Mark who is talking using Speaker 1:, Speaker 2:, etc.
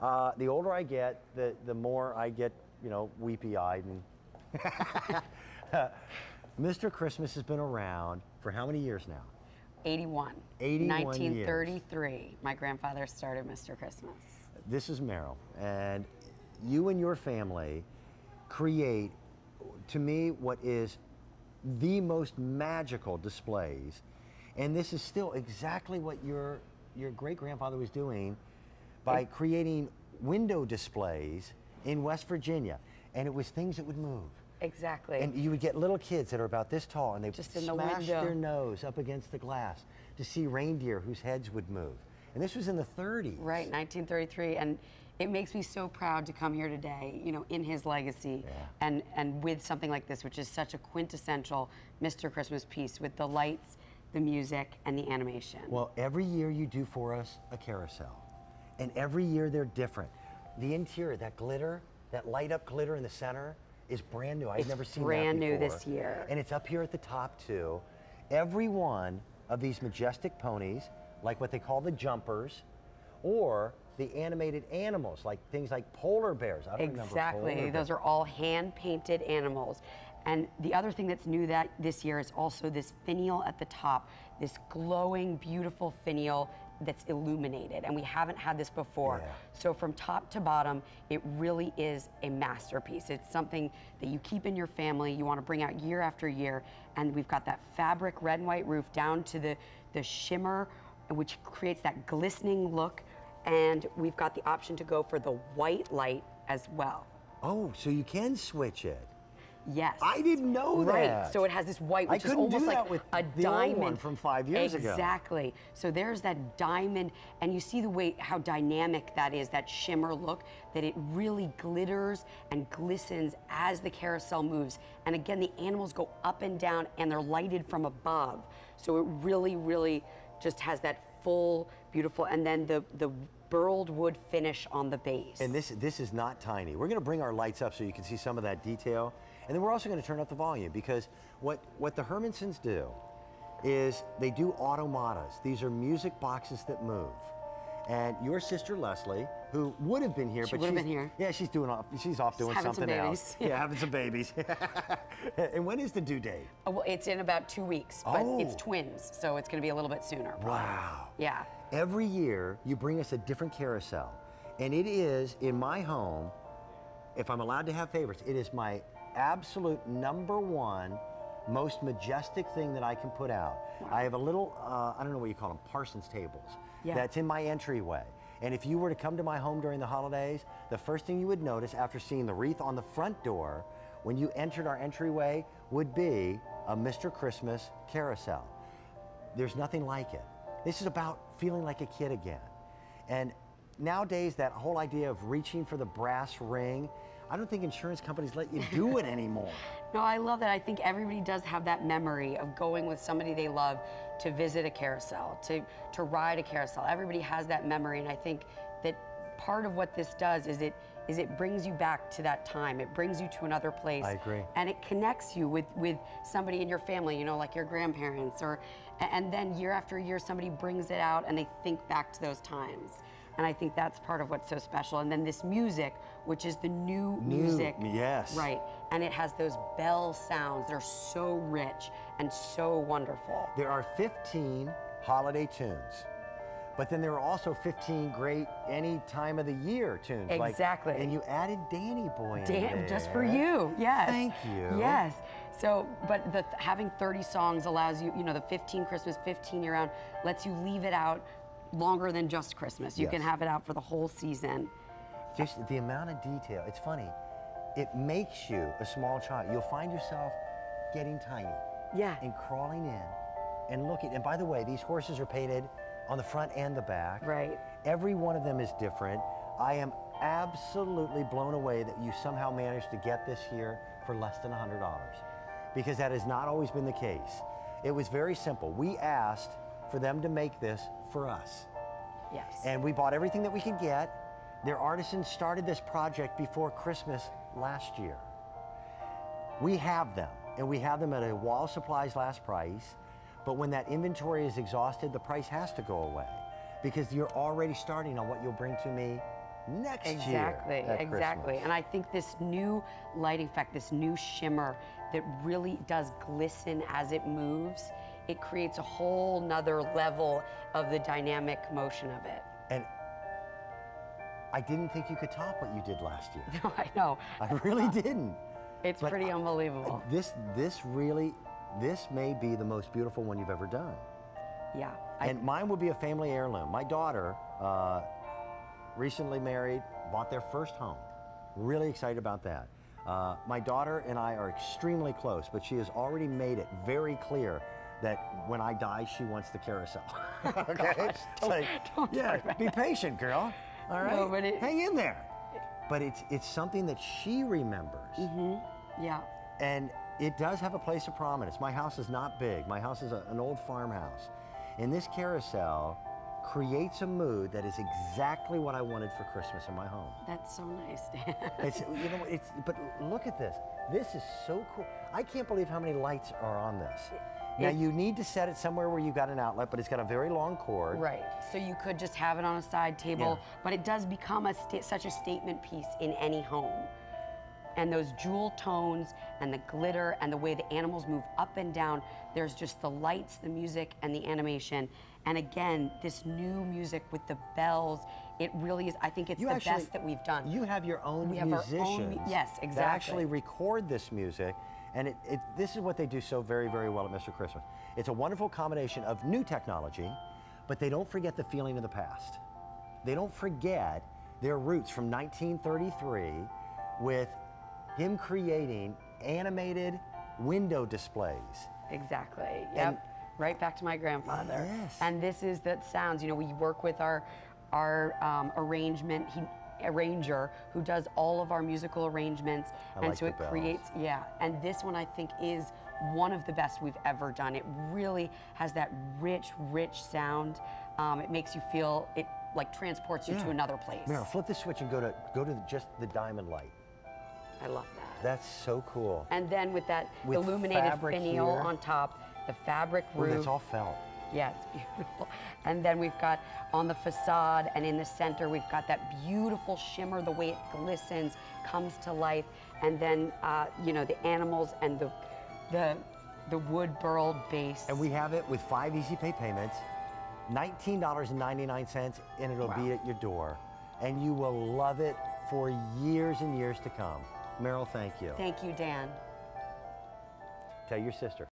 Speaker 1: The older I get, the more I get, you know, weepy-eyed. And Mr. Christmas has been around for how many years now?
Speaker 2: 81.
Speaker 1: 81
Speaker 2: 1933.
Speaker 1: years.
Speaker 2: My grandfather started Mr. Christmas.
Speaker 1: This is Meryl, and you and your family create, to me, what is the most magical displays. And this is still exactly what your great-grandfather was doing by creating window displays in West Virginia. And it was things that would move.
Speaker 2: Exactly.
Speaker 1: And you would get little kids that are about this tall, and they
Speaker 2: just
Speaker 1: smash their nose up against the glass to see reindeer whose heads would move. And this was in the 30s.
Speaker 2: Right, 1933. And it makes me so proud to come here today, you know, in his legacy, and with something like this, which is such a quintessential Mr. Christmas piece with the lights, the music, and the animation.
Speaker 1: Well, every year you do for us a carousel, and every year they're different. The interior, that glitter, that light up glitter in the center is brand new. I've never seen that before.
Speaker 2: Brand new this year.
Speaker 1: And it's up here at the top too. Every one of these majestic ponies, like what they call the jumpers, or the animated animals, like things like polar bears. I don't remember polar bears.
Speaker 2: Those are all hand-painted animals. And the other thing that's new this year is also this finial at the top, this glowing, beautiful finial that's illuminated, and we haven't had this before. So from top to bottom, it really is a masterpiece. It's something that you keep in your family, you want to bring out year after year, and we've got that fabric red and white roof down to the shimmer, which creates that glistening look, and we've got the option to go for the white light as well.
Speaker 1: Oh, so you can switch it.
Speaker 2: Yes.
Speaker 1: I didn't know that.
Speaker 2: Right. So it has this white, which is almost like a diamond.
Speaker 1: Old one from 5 years ago.
Speaker 2: Exactly. So there's that diamond, and you see the way how dynamic that is, that shimmer look, that it really glitters and glistens as the carousel moves. And again, the animals go up and down, and they're lighted from above. So it really, really just has that full, beautiful, and then the burled wood finish on the base.
Speaker 1: And this is not tiny. We're going to bring our lights up so you can see some of that detail. And then we're also going to turn up the volume, because what the Hermansons do is they do automatas. These are music boxes that move. And your sister Leslie, who would have been here,
Speaker 2: she would have been here.
Speaker 1: Yeah, she's off doing something else. Yeah, having some babies. And when is the due date?
Speaker 2: Oh, well, it's in about 2 weeks, but it's twins, so it's going to be a little bit sooner. Probably.
Speaker 1: Wow.
Speaker 2: Yeah.
Speaker 1: Every year you bring us a different carousel, and it is in my home. If I'm allowed to have favorites, it is my absolute #1 most majestic thing that I can put out. Wow. I have a little, I don't know what you call them, parsons tables. Yeah. That's in my entryway. And if you were to come to my home during the holidays, the first thing you would notice after seeing the wreath on the front door when you entered our entryway would be a Mr. Christmas carousel. There's nothing like it. This is about feeling like a kid again. And nowadays, that whole idea of reaching for the brass ring, I don't think insurance companies let you do it anymore.
Speaker 2: No, I love that. I think everybody does have that memory of going with somebody they love to visit a carousel, to ride a carousel. Everybody has that memory, and I think that part of what this does is it brings you back to that time. It brings you to another place.
Speaker 1: I agree.
Speaker 2: And it connects you with somebody in your family, you know, like your grandparents, and then year after year somebody brings it out and they think back to those times. And I think that's part of what's so special. And then this music, which is the new music.
Speaker 1: Yes.
Speaker 2: Right. And it has those bell sounds. They're so rich and so wonderful.
Speaker 1: There are 15 holiday tunes, but then there are also 15 great any time of the year tunes.
Speaker 2: Exactly.
Speaker 1: And you added Danny Boy in there.
Speaker 2: Just for you, yes.
Speaker 1: Thank you.
Speaker 2: Yes. So, but having 30 songs allows you, you know, the 15 Christmas, 15 year round, lets you leave it out longer than just Christmas. You can have it out for the whole season.
Speaker 1: Just the amount of detail, it's funny. It makes you a small child. You'll find yourself getting tiny.
Speaker 2: Yeah.
Speaker 1: And crawling in and looking. And by the way, these horses are painted on the front and the back.
Speaker 2: Right.
Speaker 1: Every one of them is different. I am absolutely blown away that you somehow managed to get this here for less than $100, because that has not always been the case. It was very simple. We asked for them to make this for us.
Speaker 2: Yes.
Speaker 1: And we bought everything that we could get. Their artisans started this project before Christmas last year. We have them, and we have them at a wall supplies last price, but when that inventory is exhausted, the price has to go away, because you're already starting on what you'll bring to me next
Speaker 2: Exactly,
Speaker 1: year.
Speaker 2: exactly. And I think this new lighting effect, this new shimmer that really does glisten as it moves, it creates a whole nother level of the dynamic motion of it.
Speaker 1: And I didn't think you could top what you did last year.
Speaker 2: No, I know.
Speaker 1: I really didn't.
Speaker 2: It's
Speaker 1: But
Speaker 2: pretty unbelievable.
Speaker 1: This may be the most beautiful one you've ever done.
Speaker 2: Yeah.
Speaker 1: And mine will be a family heirloom. My daughter, recently married, bought their first home. Really excited about that. My daughter and I are extremely close, but she has already made it very clear that when I die, she wants the carousel. Okay?
Speaker 2: Gosh, don't
Speaker 1: yeah,
Speaker 2: talk about
Speaker 1: be patient, girl. All right?
Speaker 2: No, but
Speaker 1: hang in there. But it's something that she remembers.
Speaker 2: Yeah.
Speaker 1: And it does have a place of prominence. My house is not big. My house is an old farmhouse. And this carousel creates a mood that is exactly what I wanted for Christmas in my home.
Speaker 2: That's so nice, Dan.
Speaker 1: But look at this. This is so cool. I can't believe how many lights are on this. Now you need to set it somewhere where you've got an outlet, but it's got a very long cord.
Speaker 2: Right. So you could just have it on a side table, but it does become such a statement piece in any home. And those jewel tones and the glitter and the way the animals move up and down, there's just the lights, the music, and the animation. And again, this new music with the bells, it really is, I think it's the best that we've done.
Speaker 1: You have your own musicians
Speaker 2: yes, exactly.
Speaker 1: that actually record this music. And this is what they do so very, very well at Mr. Christmas. It's a wonderful combination of new technology, but they don't forget the feeling of the past. They don't forget their roots from 1933 with him creating animated window displays.
Speaker 2: Exactly, yep. Right back to my grandfather.
Speaker 1: Yes.
Speaker 2: And this is that sounds, you know, we work with our arranger who does all of our musical arrangements. So it creates, and this one I think is one of the best we've ever done. It really has that rich, rich sound. It makes you feel, it like transports you to another place.
Speaker 1: Meryl, flip the switch and go to just the diamond light.
Speaker 2: I love that.
Speaker 1: That's so cool.
Speaker 2: And then with that illuminated finial on top, the fabric roof.
Speaker 1: That's all felt.
Speaker 2: Yeah, it's beautiful. And then we've got on the facade and in the center, we've got that beautiful shimmer, the way it glistens, comes to life. And then, you know, the animals and the wood burled base.
Speaker 1: And we have it with 5 easy pay payments, $19.99, and it'll be at your door. And you will love it for years and years to come. Meryl, thank you.
Speaker 2: Thank you, Dan.
Speaker 1: Tell your sister.